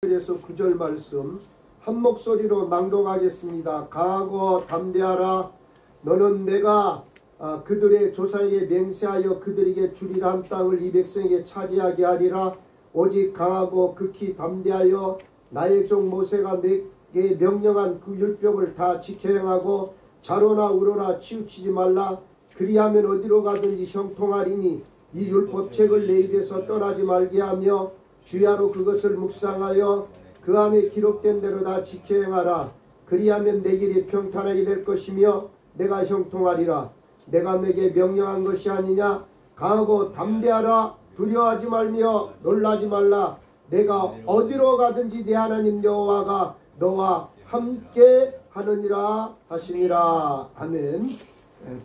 그래서 9절 말씀 한 목소리로 낭독하겠습니다. 강하고 담대하라. 너는 내가 그들의 조상에게 맹세하여 그들에게 주리라 한 땅을 이 백성에게 차지하게 하리라. 오직 강하고 극히 담대하여 나의 종 모세가 내게 명령한 그 율법을 다 지켜 행하고 좌로나 우로나 치우치지 말라. 그리하면 어디로 가든지 형통하리니 이 율법책을 내 입에서 떠나지 말게 하며 주야로 그것을 묵상하여 그 안에 기록된 대로 다 지켜 행하라. 그리하면 내 길이 평탄하게 될 것이며 내가 형통하리라. 내가 내게 명령한 것이 아니냐. 강하고 담대하라. 두려워하지 말며 놀라지 말라. 내가 어디로 가든지 내 하나님 여호와가 너와 함께 하느니라 하시니라. 아멘.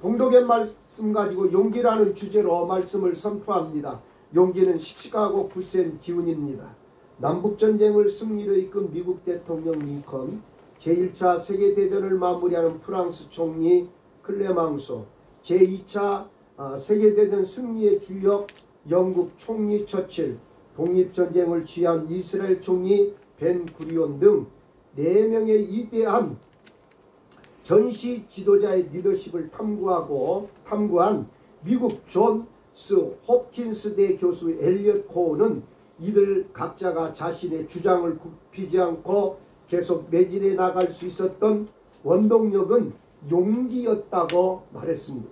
봉독의 말씀 가지고 용기라는 주제로 말씀을 선포합니다. 용기는 씩씩하고 굳센 기운입니다. 남북전쟁을 승리로 이끈 미국 대통령 링컨, 제1차 세계대전을 마무리하는 프랑스 총리 클레망소, 제2차 세계대전 승리의 주역 영국 총리 처칠, 독립전쟁을 지휘한 이스라엘 총리 벤구리온 등 4명의 위대한 전시 지도자의 리더십을 탐구한 미국 존스 홉킨스대 교수 엘리엇 코어는 이들 각자가 자신의 주장을 굽히지 않고 계속 매진해 나갈 수 있었던 원동력은 용기였다고 말했습니다.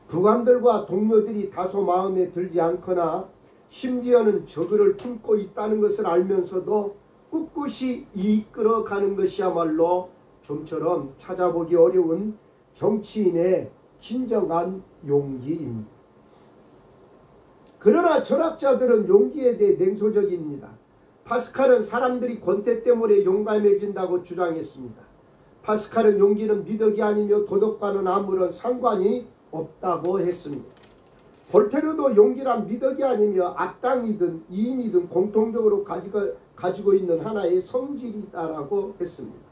부관들과 동료들이 다소 마음에 들지 않거나 심지어는 적을 품고 있다는 것을 알면서도 꿋꿋이 이끌어가는 것이야말로 좀처럼 찾아보기 어려운 정치인의 진정한 용기입니다. 그러나 철학자들은 용기에 대해 냉소적입니다. 파스칼은 사람들이 권태 때문에 용감해진다고 주장했습니다. 파스칼은 용기는 미덕이 아니며 도덕과는 아무런 상관이 없다고 했습니다. 볼테르도 용기란 미덕이 아니며 악당이든 이인이든 공통적으로 가지고 있는 하나의 성질이다라고 했습니다.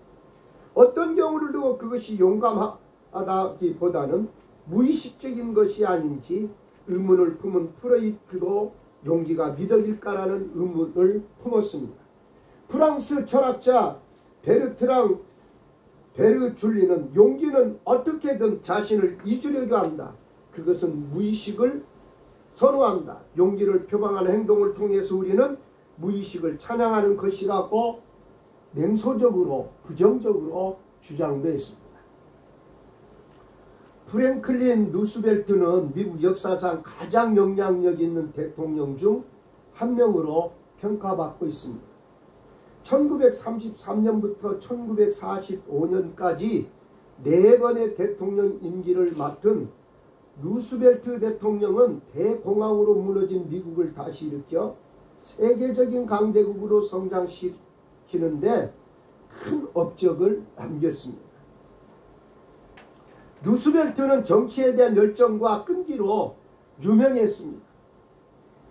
어떤 경우를 두고 그것이 용감하다기보다는 무의식적인 것이 아닌지 의문을 품은 프로이트도 용기가 미덕일까라는 의문을 품었습니다. 프랑스 철학자 베르트랑 베르줄리는 용기는 어떻게든 자신을 잊으려고 한다. 그것은 무의식을 선호한다. 용기를 표방하는 행동을 통해서 우리는 무의식을 찬양하는 것이라고 냉소적으로 부정적으로 주장도 했습니다. 프랭클린 루스벨트는 미국 역사상 가장 영향력 있는 대통령 중 한 명으로 평가받고 있습니다. 1933년부터 1945년까지 4번의 대통령 임기를 맡은 루스벨트 대통령은 대공황으로 무너진 미국을 다시 일으켜 세계적인 강대국으로 성장시키는데 큰 업적을 남겼습니다. 루스벨트는 정치에 대한 열정과 끈기로 유명했습니다.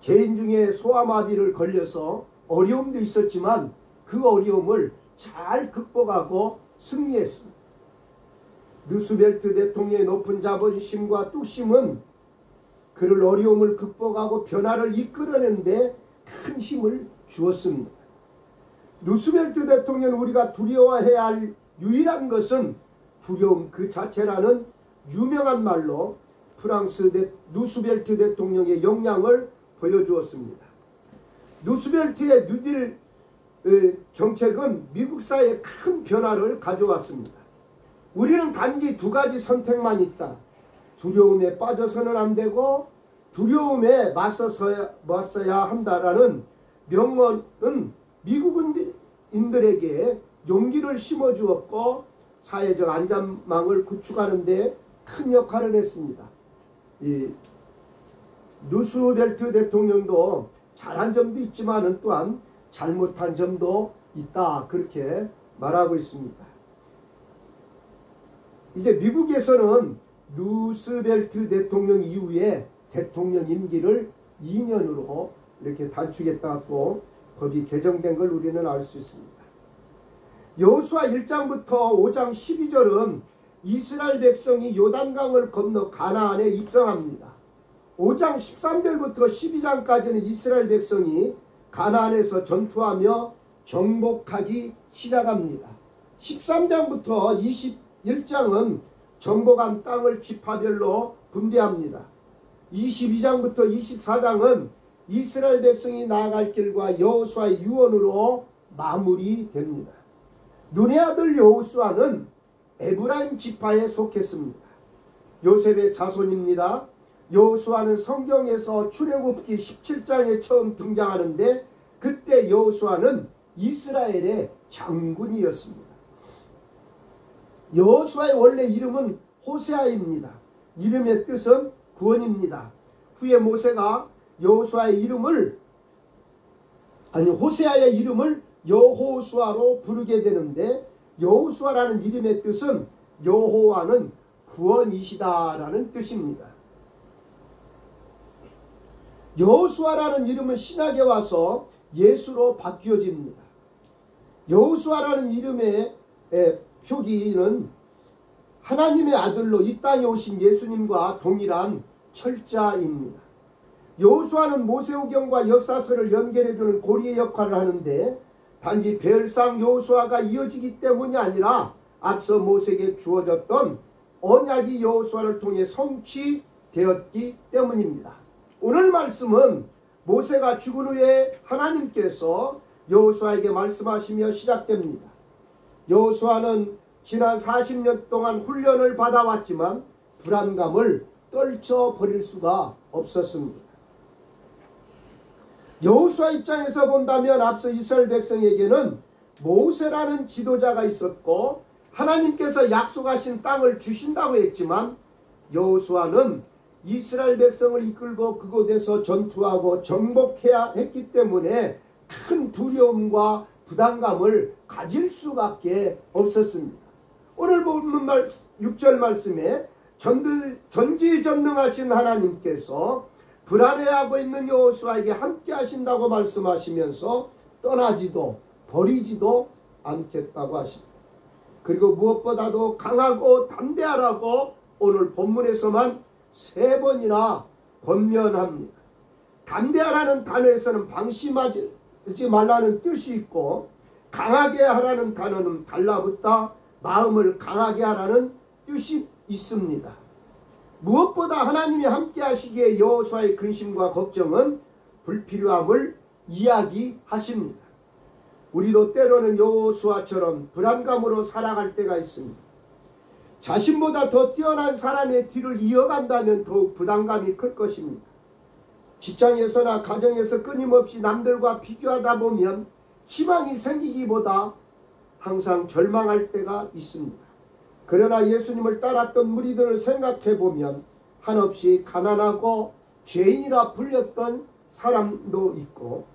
재임 중에 소아마비를 걸려서 어려움도 있었지만 그 어려움을 잘 극복하고 승리했습니다. 루스벨트 대통령의 높은 자부심과 뚝심은 그를 어려움을 극복하고 변화를 이끌어낸 데 큰 힘을 주었습니다. 루스벨트 대통령은 우리가 두려워해야 할 유일한 것은 두려움 그 자체라는 유명한 말로 프랑스 루스벨트 대통령의 역량을 보여주었습니다. 루스벨트의 뉴딜 정책은 미국 사회에 큰 변화를 가져왔습니다. 우리는 단지 2가지 선택만 있다. 두려움에 빠져서는 안 되고 두려움에 맞서야 한다라는 명언은 미국인들에게 용기를 심어주었고 사회적 안전망을 구축하는 데 큰 역할을 했습니다. 루스벨트 대통령도 잘한 점도 있지만 또한 잘못한 점도 있다. 그렇게 말하고 있습니다. 이제 미국에서는 루스벨트 대통령 이후에 대통령 임기를 2년으로 이렇게 단축했다고 법이 개정된 걸 우리는 알 수 있습니다. 여호수아 1장부터 5장 12절은 이스라엘 백성이 요단강을 건너 가나안에 입성합니다. 5장 13절부터 12장까지는 이스라엘 백성이 가나안에서 전투하며 정복하기 시작합니다. 13장부터 21장은 정복한 땅을 지파별로 분배합니다. 22장부터 24장은 이스라엘 백성이 나아갈 길과 여호수아의 유언으로 마무리됩니다. 눈의 아들 여호수아는 에브라임 지파에 속했습니다. 요셉의 자손입니다. 여호수아는 성경에서 출애굽기 17장에 처음 등장하는데 그때 여호수아는 이스라엘의 장군이었습니다. 여호수아의 원래 이름은 호세아입니다. 이름의 뜻은 구원입니다. 후에 모세가 호세아의 이름을 여호수아로 부르게 되는데 여호수아라는 이름의 뜻은 여호와는 구원이시다라는 뜻입니다. 여호수아라는 이름은 신약에 와서 예수로 바뀌어집니다. 여호수아라는 이름의 표기는 하나님의 아들로 이 땅에 오신 예수님과 동일한 철자입니다. 여호수아는 모세오경과 역사서를 연결해주는 고리의 역할을 하는데 단지 배열상 여호수아가 이어지기 때문이 아니라 앞서 모세에게 주어졌던 언약이 여호수아를 통해 성취되었기 때문입니다. 오늘 말씀은 모세가 죽은 후에 하나님께서 여호수아에게 말씀하시며 시작됩니다. 여호수아는 지난 40년 동안 훈련을 받아왔지만 불안감을 떨쳐버릴 수가 없었습니다. 여호수아 입장에서 본다면 앞서 이스라엘 백성에게는 모세라는 지도자가 있었고 하나님께서 약속하신 땅을 주신다고 했지만 여호수아는 이스라엘 백성을 이끌고 그곳에서 전투하고 정복해야 했기 때문에 큰 두려움과 부담감을 가질 수밖에 없었습니다. 오늘 본문 6절 말씀에 전지전능하신 하나님께서 불안해하고 있는 여호수아에게 함께 하신다고 말씀하시면서 떠나지도 버리지도 않겠다고 하십니다. 그리고 무엇보다도 강하고 담대하라고 오늘 본문에서만 3번이나 권면합니다. 담대하라는 단어에서는 방심하지 말라는 뜻이 있고 강하게 하라는 단어는 달라붙다 마음을 강하게 하라는 뜻이 있습니다. 무엇보다 하나님이 함께 하시기에 여호수아의 근심과 걱정은 불필요함을 이야기하십니다. 우리도 때로는 여호수아처럼 불안감으로 살아갈 때가 있습니다. 자신보다 더 뛰어난 사람의 뒤를 이어간다면 더욱 부담감이 클 것입니다. 직장에서나 가정에서 끊임없이 남들과 비교하다 보면 희망이 생기기보다 항상 절망할 때가 있습니다. 그러나 예수님을 따랐던 무리들을 생각해보면 한없이 가난하고 죄인이라 불렸던 사람도 있고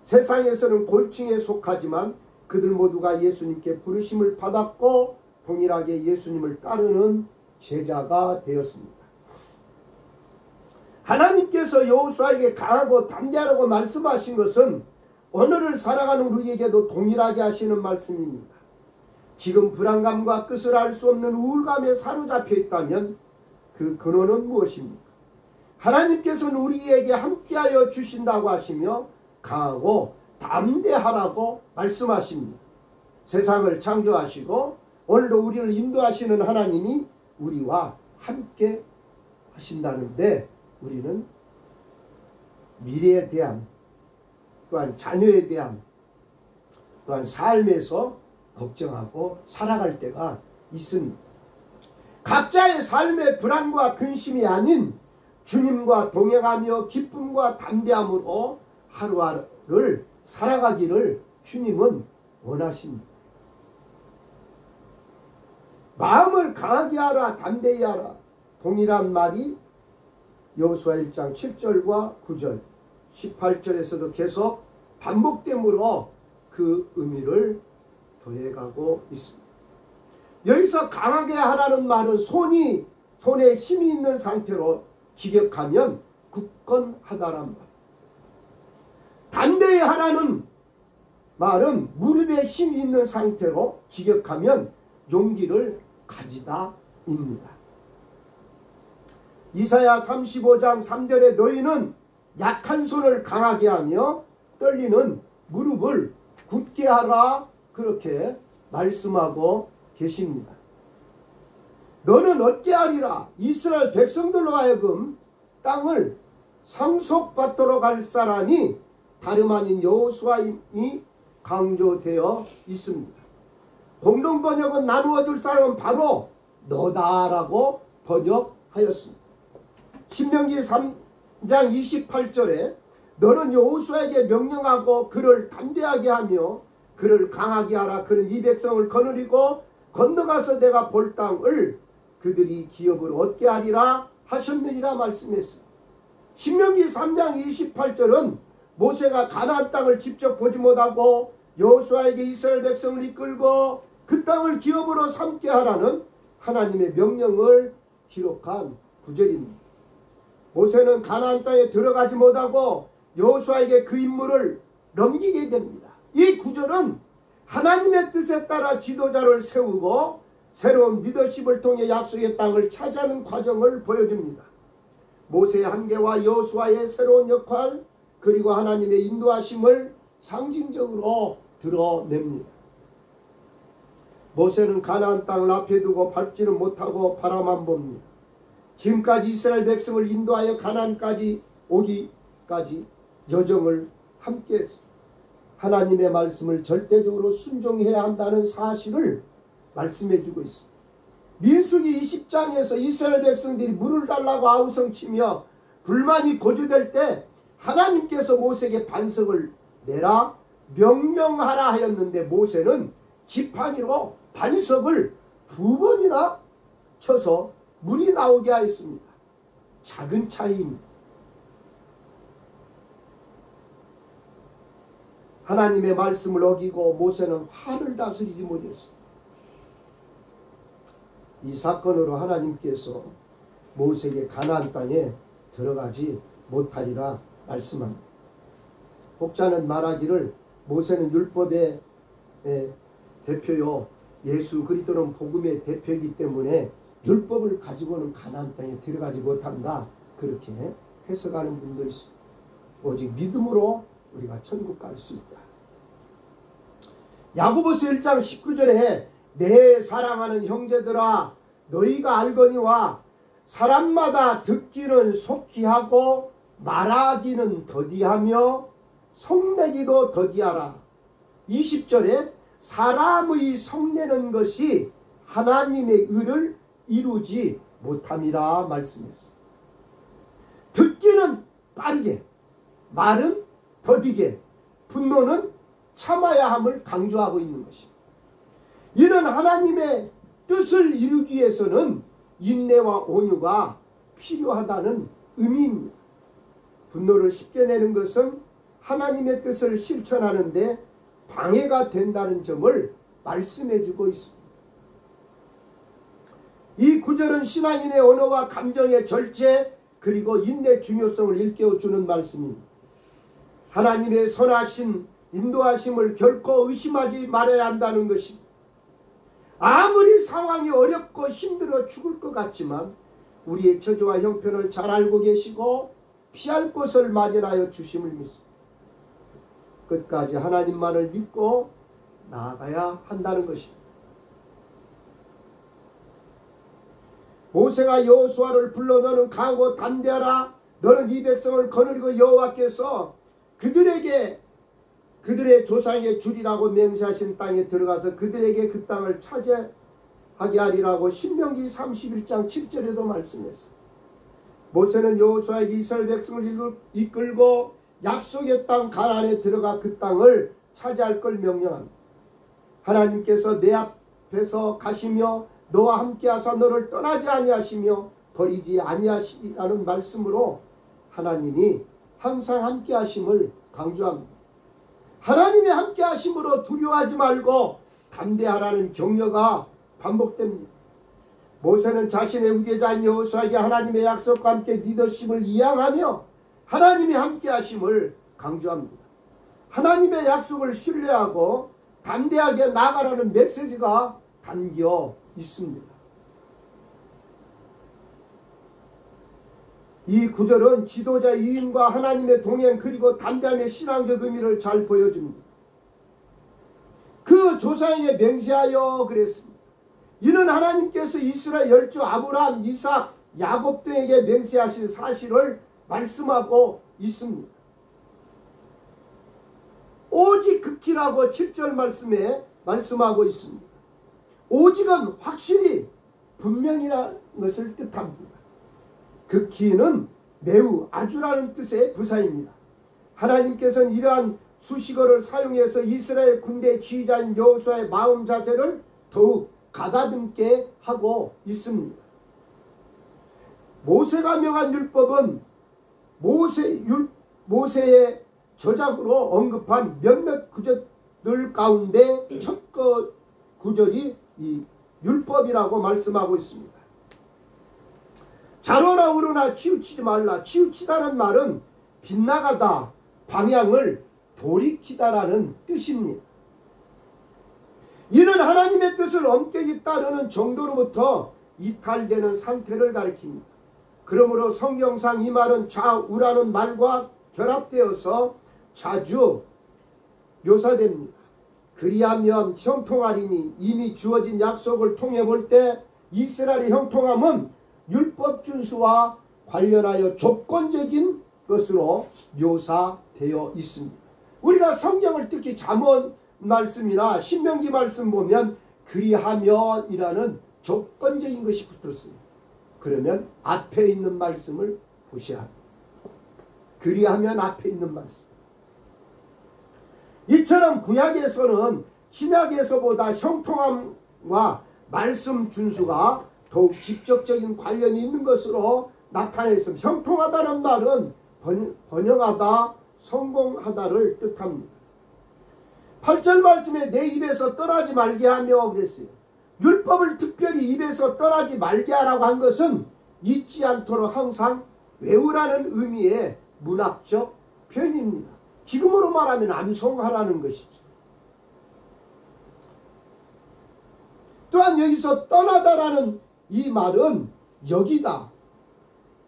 세상에서는 고위층에 속하지만 그들 모두가 예수님께 부르심을 받았고 동일하게 예수님을 따르는 제자가 되었습니다. 하나님께서 여호수아에게 강하고 담대하라고 말씀하신 것은 오늘을 살아가는 우리에게도 동일하게 하시는 말씀입니다. 지금 불안감과 끝을 알 수 없는 우울감에 사로잡혀 있다면 그 근원은 무엇입니까? 하나님께서는 우리에게 함께하여 주신다고 하시며 강하고 담대하라고 말씀하십니다. 세상을 창조하시고 오늘도 우리를 인도하시는 하나님이 우리와 함께 하신다는데 우리는 미래에 대한 또한 자녀에 대한 또한 삶에서 걱정하고 살아갈 때가 있습니다. 각자의 삶의 불안과 근심이 아닌 주님과 동행하며 기쁨과 담대함으로 하루하루를 살아가기를 주님은 원하십니다. 마음을 강하게 하라, 담대히 하라. 동일한 말이 여호수아 1장 7절과 9절, 18절에서도 계속 반복되므로 그 의미를 더해가고 있습니다. 여기서 강하게 하라는 말은 손에 힘이 있는 상태로 직역하면 굳건하다란 말. 담대히 하라는 말은 무릎에 힘이 있는 상태로 직역하면 용기를 가지다입니다. 이사야 35장 3절에 너희는 약한 손을 강하게 하며 떨리는 무릎을 굳게 하라 그렇게 말씀하고 계십니다. 너는 어떻게 하리라. 이스라엘 백성들로 하여금 땅을 상속받도록 할 사람이 다름 아닌 여호수아임이 강조되어 있습니다. 공동번역은 나누어 줄 사람은 바로 너다라고 번역하였습니다. 신명기 3장 28절에 너는 여호수아에게 명령하고 그를 담대하게 하며 그를 강하게 하라. 그는 이 백성을 거느리고 건너가서 내가 볼 땅을 그들이 기업으로 얻게 하리라 하셨느니라 말씀했어요. 신명기 3장 28절은 모세가 가나안 땅을 직접 보지 못하고 여호수아에게 이스라엘 백성을 이끌고 그 땅을 기업으로 삼게 하라는 하나님의 명령을 기록한 구절입니다. 모세는 가나안 땅에 들어가지 못하고 여호수아에게 그 임무를 넘기게 됩니다. 이 구절은 하나님의 뜻에 따라 지도자를 세우고 새로운 리더십을 통해 약속의 땅을 차지하는 과정을 보여줍니다. 모세의 한계와 여호수아의 새로운 역할 그리고 하나님의 인도하심을 상징적으로 드러냅니다. 모세는 가나안 땅을 앞에 두고 밟지는 못하고 바라만 봅니다. 지금까지 이스라엘 백성을 인도하여 가나안까지 오기까지 여정을 함께 했습니다. 하나님의 말씀을 절대적으로 순종해야 한다는 사실을 말씀해주고 있습니다. 민수기 20장에서 이스라엘 백성들이 물을 달라고 아우성치며 불만이 고조될 때 하나님께서 모세에게 반석을 내라 명령하라 하였는데 모세는 지팡이로 반석을 2번이나 쳐서 물이 나오게 하였습니다. 작은 차이입니다. 하나님의 말씀을 어기고 모세는 화를 다스리지 못했습니다. 이 사건으로 하나님께서 모세에게 가나안 땅에 들어가지 못하리라 말씀합니다. 혹자는 말하기를 모세는 율법의 대표요 예수 그리스도는 복음의 대표이기 때문에 율법을 가지고는 가나안 땅에 들어가지 못한다 그렇게 해석하는 분도 있습니다. 오직 믿음으로 우리가 천국 갈 수 있다. 야고보서 1장 19절에 내 사랑하는 형제들아 너희가 알거니와 사람마다 듣기는 속히 하고 말하기는 더디하며 속내기도 더디하라. 20절에 사람의 속내는 것이 하나님의 의를 이루지 못함이라 말씀했습니다. 듣기는 빠르게, 말은 더디게, 분노는 참아야 함을 강조하고 있는 것입니다. 이는 하나님의 뜻을 이루기 위해서는 인내와 온유가 필요하다는 의미입니다. 분노를 쉽게 내는 것은 하나님의 뜻을 실천하는 데 방해가 된다는 점을 말씀해 주고 있습니다. 이 구절은 신앙인의 언어와 감정의 절제 그리고 인내의 중요성을 일깨워주는 말씀입니다. 하나님의 선하신 인도하심을 결코 의심하지 말아야 한다는 것입니다. 아무리 상황이 어렵고 힘들어 죽을 것 같지만 우리의 처지와 형편을 잘 알고 계시고 피할 곳을 마련하여 주심을 믿습니다. 끝까지 하나님만을 믿고 나아가야 한다는 것입니다. 모세가 여호수아를 불러 너는 강하고 담대하라. 너는 이 백성을 거느리고 여호와께서 그들에게 그들의 조상에게 주리라고 맹세하신 땅에 들어가서 그들에게 그 땅을 차지하게 하리라고 신명기 31장 7절에도 말씀했습니다. 모세는 여호수아에게 이스라엘 백성을 이끌고 약속의 땅 가나안에 들어가 그 땅을 차지할 걸 명령합니다. 하나님께서 내 앞에서 가시며 너와 함께 하사 너를 떠나지 아니하시며 버리지 아니하시라는 말씀으로 하나님이 항상 함께 하심을 강조합니다. 하나님의 함께 하심으로 두려워하지 말고 담대하라는 격려가 반복됩니다. 모세는 자신의 후계자인 여호수아에게 하나님의 약속과 함께 리더십을 이양하며 하나님의 함께 하심을 강조합니다. 하나님의 약속을 신뢰하고 담대하게 나아가라는 메시지가 담겨 있습니다. 이 구절은 지도자의 위임과 하나님의 동행 그리고 담대함의 신앙적 의미를 잘 보여줍니다. 그리하여 조상에게 맹세하여 그랬습니다. 이는 하나님께서 이스라엘 열조 아브라함, 이삭, 야곱 등에게 맹세하신 사실을 말씀하고 있습니다. 오직 극히라고 7절 말씀에 말씀하고 있습니다. 오직은 확실히 분명이라는 것을 뜻합니다. 극히는 매우 아주라는 뜻의 부사입니다. 하나님께서는 이러한 수식어를 사용해서 이스라엘 군대 지휘자인 여호수아의 마음 자세를 더욱 가다듬게 하고 있습니다. 모세가 명한 율법은 모세의 저작으로 언급한 몇몇 구절들 가운데 첫 구절이 이 율법이라고 말씀하고 있습니다. 자로나 우러나 치우치지 말라. 치우치다는 말은 빗나가다, 방향을 돌이키다라는 뜻입니다. 이는 하나님의 뜻을 엄격히 따르는 정도로부터 이탈되는 상태를 가리킵니다. 그러므로 성경상 이 말은 좌우라는 말과 결합되어서 자주 묘사됩니다. 그리하면 형통하리니 이미 주어진 약속을 통해 볼 때 이스라엘의 형통함은 율법 준수와 관련하여 조건적인 것으로 묘사되어 있습니다. 우리가 성경을 특히 잠언 말씀이나 신명기 말씀 보면 그리하면이라는 조건적인 것이 붙었습니다. 그러면 앞에 있는 말씀을 보셔야 합니다. 그리하면 앞에 있는 말씀. 이처럼 구약에서는 신약에서보다 형통함과 말씀 준수가 더욱 직접적인 관련이 있는 것으로 나타냈습니다. 형통하다는 말은 번영하다, 성공하다를 뜻합니다. 8절 말씀에 내 입에서 떠나지 말게 하며 그랬어요. 율법을 특별히 입에서 떠나지 말게 하라고 한 것은 잊지 않도록 항상 외우라는 의미의 문학적 표현입니다. 지금으로 말하면 암송하라는 것이죠. 또한 여기서 떠나다라는 이 말은 여기다,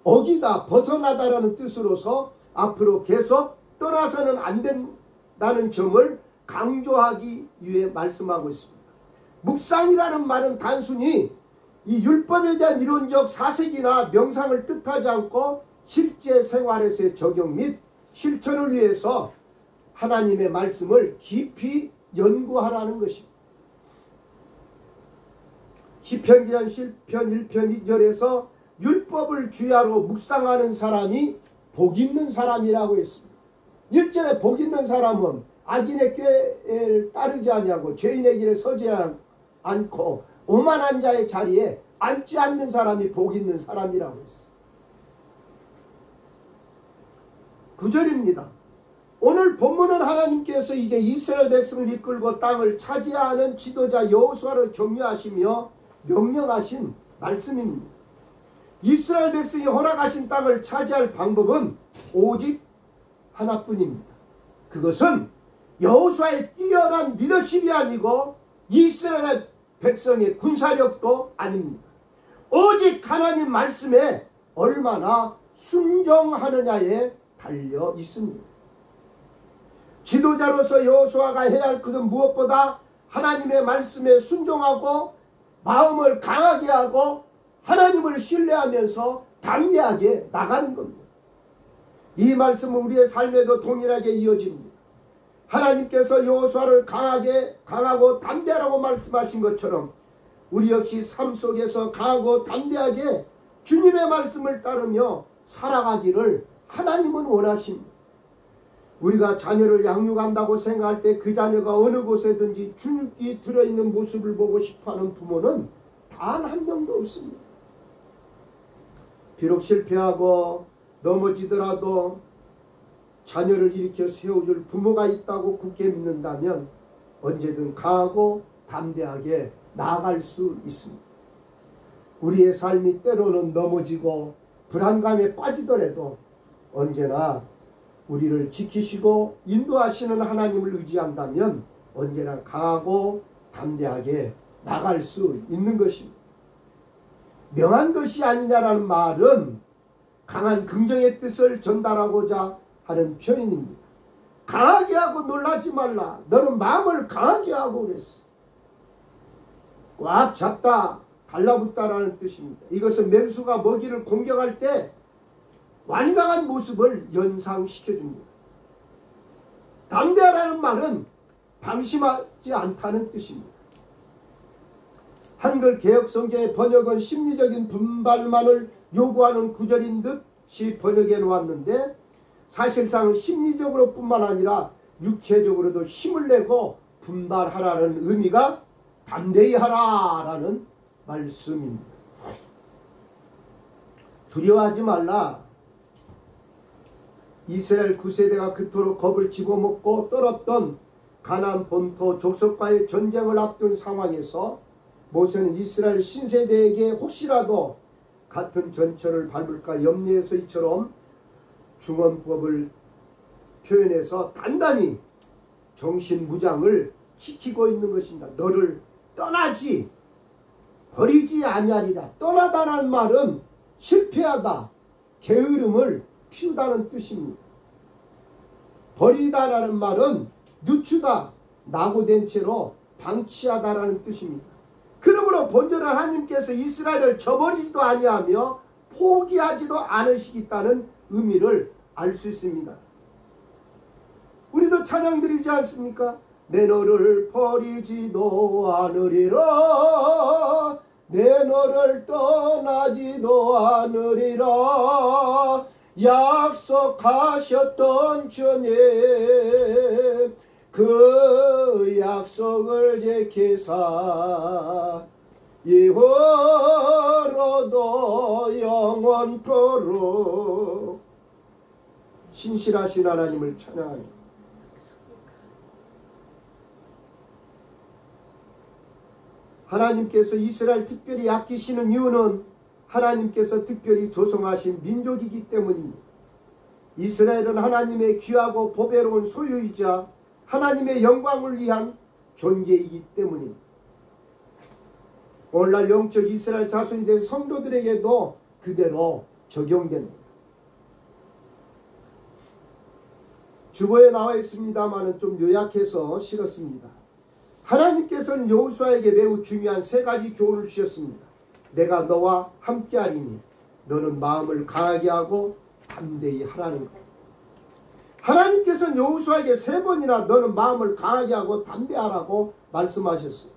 어기다, 벗어나다라는 뜻으로서 앞으로 계속 떠나서는 안 된다는 점을 강조하기 위해 말씀하고 있습니다. 묵상이라는 말은 단순히 이 율법에 대한 이론적 사색이나 명상을 뜻하지 않고 실제 생활에서의 적용 및 실천을 위해서 하나님의 말씀을 깊이 연구하라는 것입니다. 시편기전 시편 1편 2절에서 율법을 주야로 묵상하는 사람이 복 있는 사람이라고 했습니다. 1절에 복 있는 사람은 악인의 꾀를 따르지 아니하고 죄인의 길에 서지 않고 오만한 자의 자리에 앉지 않는 사람이 복 있는 사람이라고 했습니다. 9절입니다. 오늘 본문은 하나님께서 이제 이스라엘 백성을 이끌고 땅을 차지하는 지도자 여호수아를 격려하시며 명령하신 말씀입니다. 이스라엘 백성이 허락하신 땅을 차지할 방법은 오직 하나뿐입니다. 그것은 여호수아의 뛰어난 리더십이 아니고 이스라엘 백성의 군사력도 아닙니다. 오직 하나님 말씀에 얼마나 순종하느냐에 달려 있습니다. 지도자로서 여호수아가 해야 할 것은 무엇보다 하나님의 말씀에 순종하고 마음을 강하게 하고 하나님을 신뢰하면서 담대하게 나가는 겁니다. 이 말씀은 우리의 삶에도 동일하게 이어집니다. 하나님께서 여호수아를 강하고 담대하라고 말씀하신 것처럼 우리 역시 삶 속에서 강하고 담대하게 주님의 말씀을 따르며 살아가기를 하나님은 원하십니다. 우리가 자녀를 양육한다고 생각할 때 그 자녀가 어느 곳에든지 주눅이 들어있는 모습을 보고 싶어하는 부모는 단 한 명도 없습니다. 비록 실패하고 넘어지더라도 자녀를 일으켜 세워줄 부모가 있다고 굳게 믿는다면 언제든 강하고 담대하게 나아갈 수 있습니다. 우리의 삶이 때로는 넘어지고 불안감에 빠지더라도 언제나 우리를 지키시고 인도하시는 하나님을 의지한다면 언제나 강하고 담대하게 나갈 수 있는 것입니다. 명한 것이 아니냐라는 말은 강한 긍정의 뜻을 전달하고자 하는 표현입니다. 강하게 하고 놀라지 말라. 너는 마음을 강하게 하고 그랬어. 꽉 잡다, 달라붙다라는 뜻입니다. 이것은 맹수가 먹이를 공격할 때 완강한 모습을 연상시켜줍니다. 담대하라는 말은 방심하지 않다는 뜻입니다. 한글 개혁성경의 번역은 심리적인 분발만을 요구하는 구절인 듯이 번역해 놓았는데 사실상 심리적으로 뿐만 아니라 육체적으로도 힘을 내고 분발하라는 의미가 담대히 하라라는 말씀입니다. 두려워하지 말라. 이스라엘 9세대가 그토록 겁을 집어먹고 떨었던 가나안 본토 족속과의 전쟁을 앞둔 상황에서 모세는 이스라엘 신세대에게 혹시라도 같은 전철을 밟을까 염려해서 이처럼 중언법을 표현해서 단단히 정신무장을 시키고 있는 것입니다. 너를 떠나지 버리지 아니하리라. 떠나다라는 말은 실패하다, 게으름을 피우다는 뜻입니다. 버리다라는 말은 늦추다, 낙오된 채로 방치하다라는 뜻입니다. 그러므로 본전한 하나님께서 이스라엘을 저버리지도 아니하며 포기하지도 않으시겠다는 의미를 알 수 있습니다. 우리도 찬양 드리지 않습니까? 내 너를 버리지도 않으리라. 내 너를 떠나지도 않으리라. 약속하셨던 주님 그 약속을 지키사 이후로도 영원토록 신실하신 하나님을 찬양합니다. 하나님께서 이스라엘 특별히 아끼시는 이유는 하나님께서 특별히 조성하신 민족이기 때문입니다. 이스라엘은 하나님의 귀하고 보배로운 소유이자 하나님의 영광을 위한 존재이기 때문입니다. 오늘날 영적 이스라엘 자손이 된 성도들에게도 그대로 적용됩니다. 주보에 나와 있습니다만 좀 요약해서 실었습니다. 하나님께서는 여호수아에게 매우 중요한 세 가지 교훈을 주셨습니다. 내가 너와 함께하리니 너는 마음을 강하게 하고 담대히 하라는 것. 하나님께서는 여호수아에게 세 번이나 너는 마음을 강하게 하고 담대하라고 말씀하셨어요.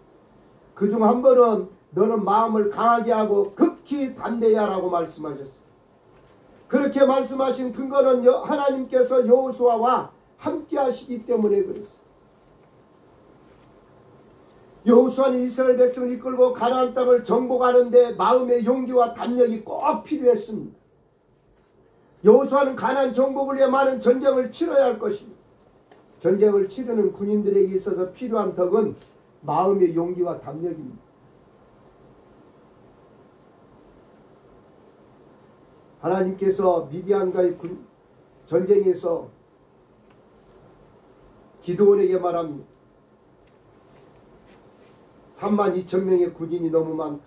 그중 한 번은 너는 마음을 강하게 하고 극히 담대히 하라고 말씀하셨어요. 그렇게 말씀하신 근거는 하나님께서 여호수아와 함께 하시기 때문에 그랬어요. 여호수아는 이스라엘 백성을 이끌고 가나안 땅을 정복하는 데 마음의 용기와 담력이 꼭 필요했습니다. 여호수아는 가나안 정복을 위해 많은 전쟁을 치러야 할 것입니다. 전쟁을 치르는 군인들에게 있어서 필요한 덕은 마음의 용기와 담력입니다. 하나님께서 미디안과의 전쟁에서 기드온에게 말합니다. 32,000명의 군인이 너무 많다.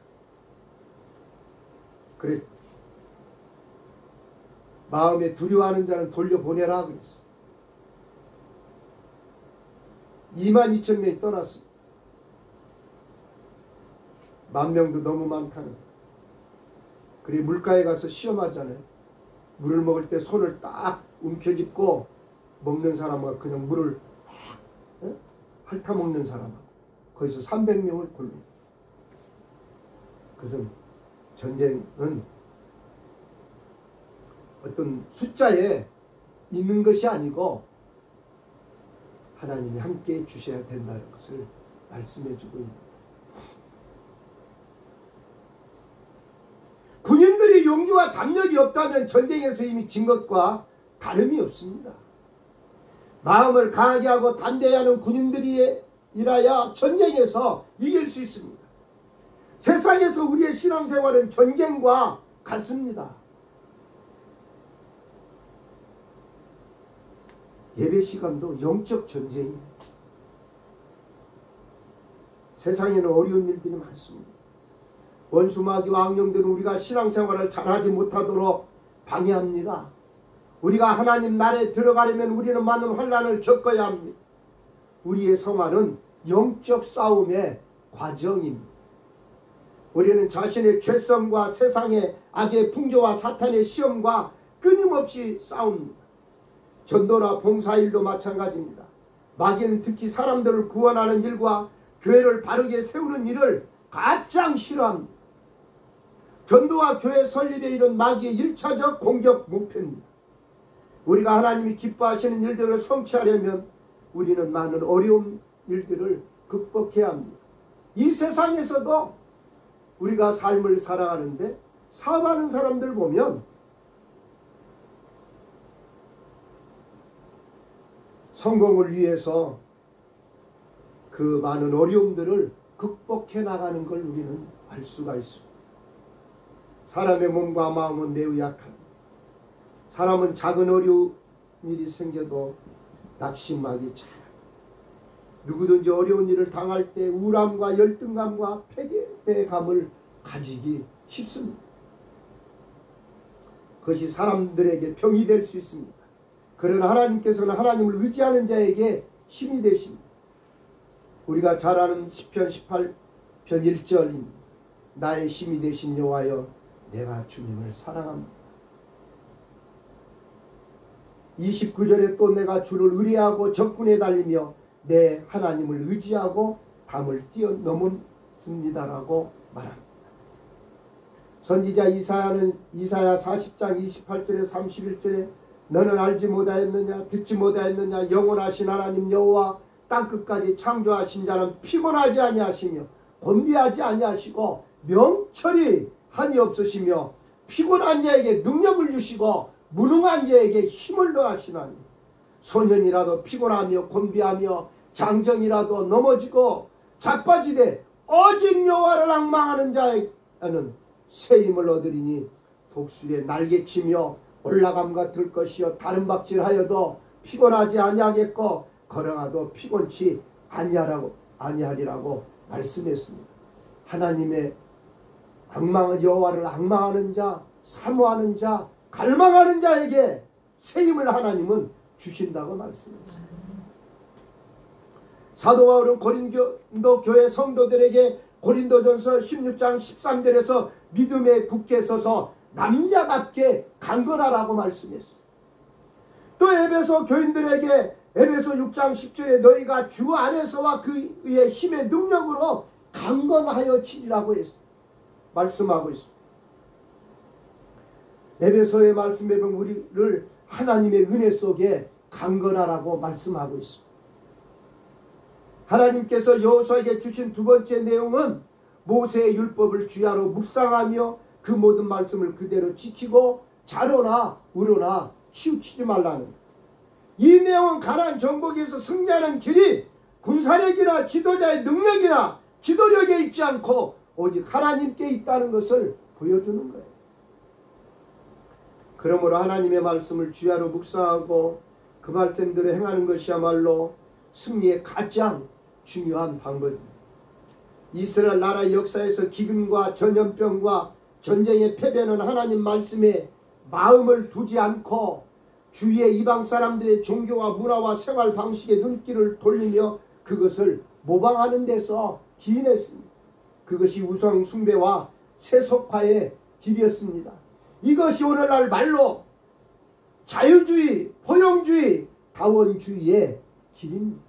그래 마음에 두려워하는 자는 돌려보내라 그랬어. 22,000명이 떠났습니다. 10,000명도 너무 많다는 거예요. 그래 물가에 가서 시험하잖아요. 물을 먹을 때 손을 딱 움켜쥐고 먹는 사람과 그냥 물을 핥아먹는 사람하고 거기서 300명을 고릅니다. 그것은 전쟁은 어떤 숫자에 있는 것이 아니고 하나님이 함께 주셔야 된다는 것을 말씀해 주고 있습니다. 군인들이 용기와 담력이 없다면 전쟁에서 이미 진 것과 다름이 없습니다. 마음을 강하게 하고 담대히 하는 군인들이라야 전쟁에서 이길 수 있습니다. 세상에서 우리의 신앙생활은 전쟁과 같습니다. 예배 시간도 영적 전쟁이에요. 세상에는 어려운 일들이 많습니다. 원수 마귀와 악령들은 우리가 신앙생활을 잘하지 못하도록 방해합니다. 우리가 하나님 나라에 들어가려면 우리는 많은 환난을 겪어야 합니다. 우리의 생활은 영적 싸움의 과정입니다. 우리는 자신의 죄성과 세상의 악의 풍조와 사탄의 시험과 끊임없이 싸웁니다. 전도나 봉사일도 마찬가지입니다. 마귀는 특히 사람들을 구원하는 일과 교회를 바르게 세우는 일을 가장 싫어합니다. 전도와 교회 설립의 일은 마귀의 1차적 공격 목표입니다. 우리가 하나님이 기뻐하시는 일들을 성취하려면 우리는 많은 어려운 일들을 극복해야 합니다. 이 세상에서도 우리가 삶을 살아가는데 사업하는 사람들 보면 성공을 위해서 그 많은 어려움들을 극복해 나가는 걸 우리는 알 수가 있습니다. 사람의 몸과 마음은 매우 약합니다. 사람은 작은 어려운 일이 생겨도 낙심하기 잘. 누구든지 어려운 일을 당할 때 우울함과 열등감과 패배감을 가지기 쉽습니다. 그것이 사람들에게 병이 될 수 있습니다. 그러나 하나님께서는 하나님을 의지하는 자에게 힘이 되십니다. 우리가 잘 아는 시편 18편 1절입니다. 나의 힘이 되신 여호와여 내가 주님을 사랑합니다. 29절에 또 내가 주를 의뢰하고 적군에 달리며 내 하나님을 의지하고 담을 뛰어넘습니다라고 말합니다. 선지자 이사야는 이사야 40장 28절에 31절에 너는 알지 못하였느냐 듣지 못하였느냐 영원하신 하나님 여호와 땅끝까지 창조하신 자는 피곤하지 아니하시며 곤비하지 아니하시고 명철이 한이 없으시며 피곤한 자에게 능력을 주시고 무능한 자에게 힘을 더하시나니 소년이라도 피곤하며 곤비하며 장정이라도 넘어지고 자빠지되 오직 여호와를 앙망하는 자에게는 새 힘을 얻으리니 독수리에 날개치며 올라감과 들 것이요 다른 박질하여도 피곤하지 아니하겠고 걸어가도 피곤치 아니하리라고 말씀했습니다. 하나님의 여호와를 앙망하는 자, 사모하는 자, 갈망하는 자에게 새 힘을 하나님은 주신다고 말씀했습니다. 사도 바울은 고린도 교회 성도들에게 고린도전서 16장 13절에서 믿음에 굳게 서서 남자답게 강건하라고 말씀했어요. 또 에베소 교인들에게 에베소 6장 10절에 너희가 주 안에서와 그의 힘의 능력으로 강건하여 지리라고 말씀하고 있습니다. 에베소의 말씀에 보면 우리를 하나님의 은혜 속에 강건하라고 말씀하고 있습니다. 하나님께서 여호수아에게 주신 두 번째 내용은 모세의 율법을 주야로 묵상하며 그 모든 말씀을 그대로 지키고 좌로나 우로나 치우치지 말라는 이 내용은 가나안 정복에서 승리하는 길이 군사력이나 지도자의 능력이나 지도력에 있지 않고 오직 하나님께 있다는 것을 보여주는 거예요. 그러므로 하나님의 말씀을 주야로 묵상하고 그 말씀대로 행하는 것이야말로 승리의 가장 중요한 방법입니다. 이스라엘 나라 역사에서 기근과 전염병과 전쟁의 패배는 하나님 말씀에 마음을 두지 않고 주위의 이방 사람들의 종교와 문화와 생활 방식의 눈길을 돌리며 그것을 모방하는 데서 기인했습니다. 그것이 우상 숭배와 세속화의 길이었습니다. 이것이 오늘날 말로 자유주의, 포용주의, 다원주의의 길입니다.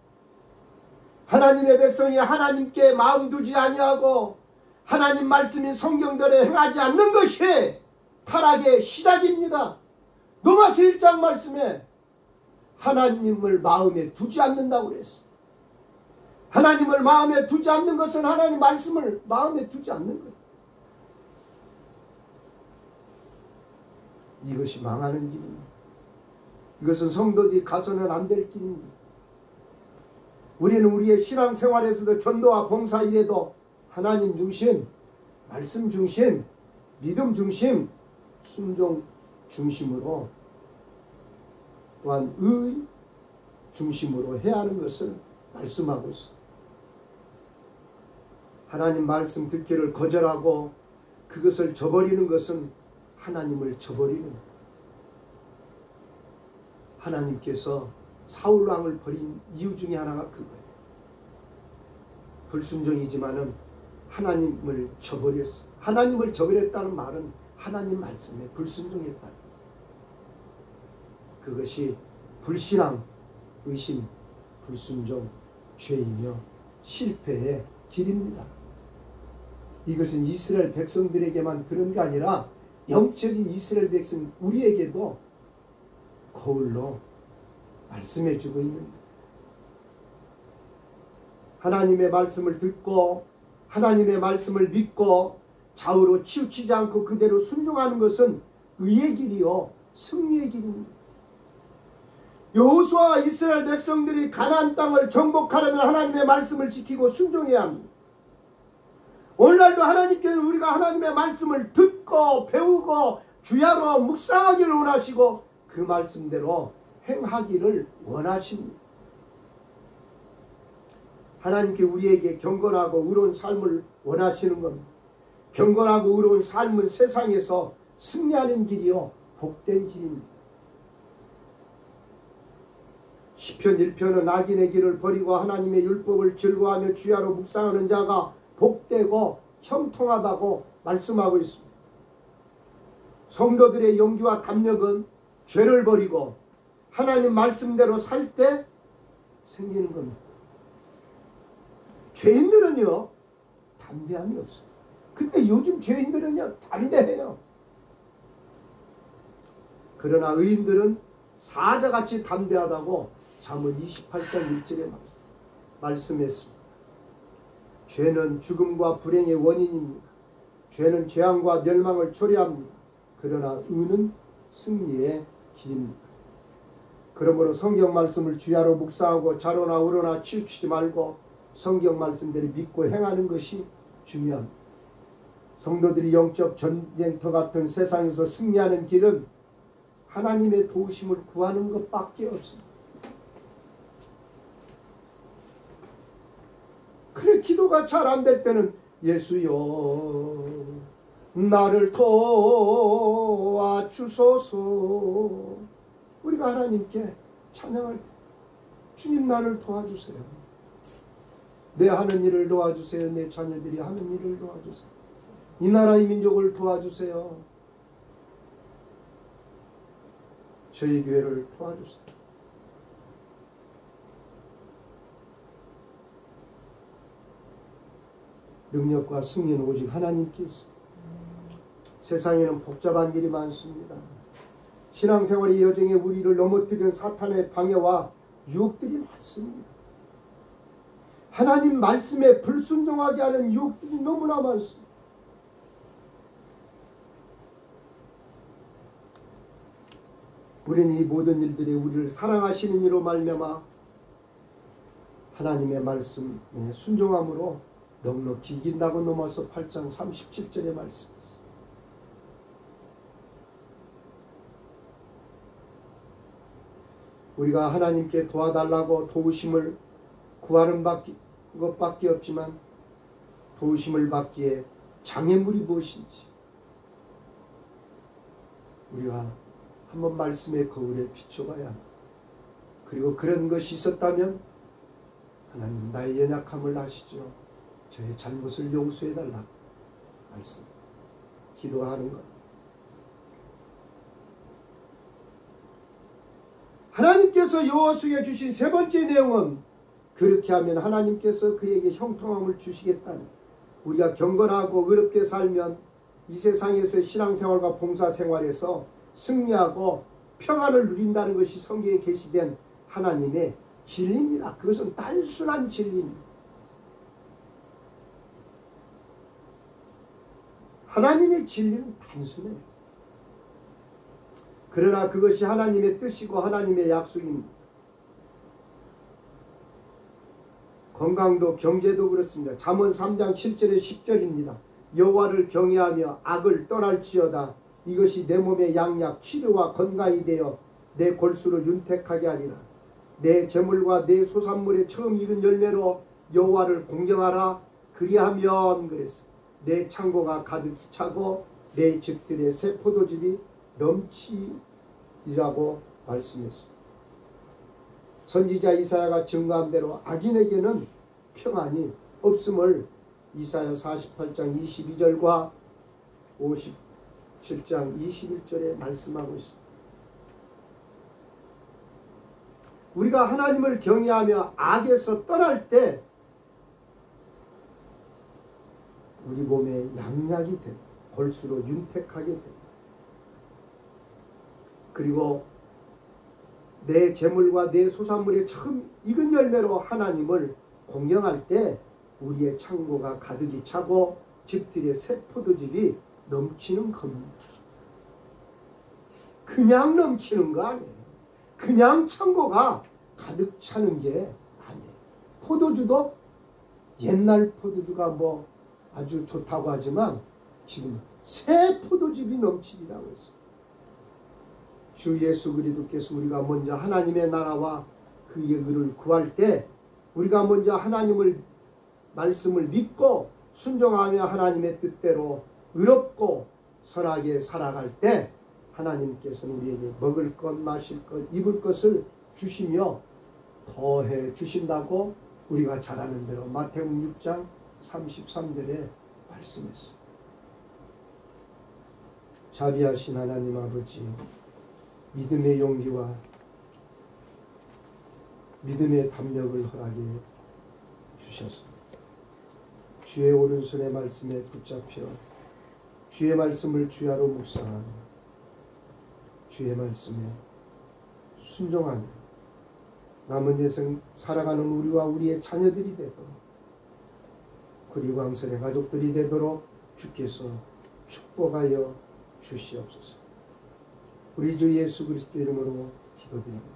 하나님의 백성이 하나님께 마음 두지 아니하고 하나님 말씀인 성경대로 행하지 않는 것이 타락의 시작입니다. 로마서 1장 말씀에 하나님을 마음에 두지 않는다고 그랬어요. 하나님을 마음에 두지 않는 것은 하나님 말씀을 마음에 두지 않는 거예요. 이것이 망하는 길입니다. 이것은 성도들이 가서는 안 될 길입니다. 우리는 우리의 신앙생활에서도 전도와 봉사 일에도 하나님 중심, 말씀 중심, 믿음 중심, 순종 중심으로 또한 의 중심으로 해야 하는 것을 말씀하고 있습니다. 하나님 말씀 듣기를 거절하고 그것을 저버리는 것은 하나님을 저버리는 거예요. 하나님께서 사울 왕을 버린 이유 중에 하나가 그거예요. 불순종이지만은 하나님을 저버렸어. 하나님을 저버렸다는 말은 하나님 말씀에 불순종했다. 그것이 불신앙, 의심, 불순종, 죄이며 실패의 길입니다. 이것은 이스라엘 백성들에게만 그런 게 아니라 영적인 이스라엘 백성 우리에게도 거울로 말씀해 주고 있는 거예요. 하나님의 말씀을 듣고 하나님의 말씀을 믿고 좌우로 치우치지 않고 그대로 순종하는 것은 의의 길이요 승리의 길입니다. 여호수아와 이스라엘 백성들이 가나안 땅을 정복하려면 하나님의 말씀을 지키고 순종해야 합니다. 오늘날도 하나님께서는 우리가 하나님의 말씀을 듣고 배우고 주야로 묵상하기를 원하시고 그 말씀대로 행하기를 원하십니다. 하나님께 우리에게 경건하고 의로운 삶을 원하시는 겁니다. 경건하고 의로운 삶은 세상에서 승리하는 길이요 복된 길입니다. 시편 1편은 악인의 길을 버리고 하나님의 율법을 즐거워하며 주야로 묵상하는 자가 복되고 형통하다고 말씀하고 있습니다. 성도들의 용기와 담력은 죄를 버리고 하나님 말씀대로 살 때 생기는 겁니다. 죄인들은요 담대함이 없어요. 근데 요즘 죄인들은요 담대해요. 그러나 의인들은 사자같이 담대하다고 잠언 28장 1절에 말씀했습니다. 죄는 죽음과 불행의 원인입니다. 죄는 재앙과 멸망을 초래합니다. 그러나 의는 승리의 길입니다. 그러므로 성경 말씀을 주야로 묵상하고 좌로나 우로나 치우치지 말고 성경 말씀대로 믿고 행하는 것이 중요합니다. 성도들이 영적 전쟁터 같은 세상에서 승리하는 길은 하나님의 도우심을 구하는 것밖에 없습니다. 그래 기도가 잘 안 될 때는 예수여 나를 도와주소서. 우리가 하나님께 찬양할 때 주님 나를 도와주세요. 내 하는 일을 도와주세요. 내 자녀들이 하는 일을 도와주세요. 이 나라의 민족을 도와주세요. 저희 교회를 도와주세요. 능력과 승리는 오직 하나님께 있습니다. 세상에는 복잡한 일이 많습니다. 신앙생활의 여정에 우리를 넘어뜨리는 사탄의 방해와 유혹들이 많습니다. 하나님 말씀에 불순종하게 하는 유혹들이 너무나 많습니다. 우리는 이 모든 일들이 우리를 사랑하시는 이로 말미암아 하나님의 말씀에 순종함으로 넉넉히 이긴다고 넘어서 8장 37절의 말씀입니다. 우리가 하나님께 도와달라고 도우심을 구하는 것밖에 없지만 도우심을 받기에 장애물이 무엇인지 우리가 한번 말씀의 거울에 비춰봐야 합니다. 그리고 그런 것이 있었다면 하나님 나의 연약함을 아시죠. 저의 잘못을 용서해달라 말씀 기도하는 것. 하나님께서 여호수아에게 주신 세 번째 내용은 그렇게 하면 하나님께서 그에게 형통함을 주시겠다는, 우리가 경건하고 의롭게 살면 이 세상에서 신앙생활과 봉사생활에서 승리하고 평안을 누린다는 것이 성경에 계시된 하나님의 진리입니다. 그것은 단순한 진리입니다. 하나님의 진리는 단순해요. 그러나 그것이 하나님의 뜻이고 하나님의 약속입니다. 건강도 경제도 그렇습니다. 잠언 3장 7절에 10절입니다. 여호와를 경외하며 악을 떠날지어다. 이것이 내 몸의 양약 치료와 건강이 되어 내 골수를 윤택하게 하리라. 내 재물과 내 소산물의 처음 익은 열매로 여호와를 공경하라. 그리하면 그랬어. 내 창고가 가득히 차고 내 집들의 새 포도즙이 넘치리라고 말씀했습니다. 선지자 이사야가 증거한 대로 악인에게는 평안이 없음을 이사야 48장 22절과 57장 21절에 말씀하고 있습니다. 우리가 하나님을 경외하며 악에서 떠날 때 우리 몸에 양약이 되고 골수로 윤택하게 되고, 그리고 내 재물과 내 소산물의 처음 익은 열매로 하나님을 공경할 때 우리의 창고가 가득히 차고 집들의 새 포도즙이 넘치는 겁니다. 그냥 넘치는 거 아니에요. 그냥 창고가 가득 차는 게 아니에요. 포도주도 옛날 포도주가 뭐 아주 좋다고 하지만 지금 새 포도즙이 넘치리라고 했어요. 주 예수 그리스도께서 우리가 먼저 하나님의 나라와 그의 의를 구할 때, 우리가 먼저 하나님을 말씀을 믿고 순종하며 하나님의 뜻대로 의롭고 선하게 살아갈 때 하나님께서는 우리에게 먹을 것, 마실 것, 입을 것을 주시며 더해 주신다고 우리가 잘 아는 대로 마태복음 6장 33절에 말씀했어요. 자비하신 하나님 아버지, 믿음의 용기와 믿음의 담력을 허락해 주셨습니다. 주의 오른손의 말씀에 붙잡혀 주의 말씀을 주야로 묵상하며 주의 말씀에 순종하며 남은 인생 살아가는 우리와 우리의 자녀들이 되도록, 그리고 왕선의 가족들이 되도록 주께서 축복하여 주시옵소서. 우리 주 예수 그리스도 이름으로 기도드립니다.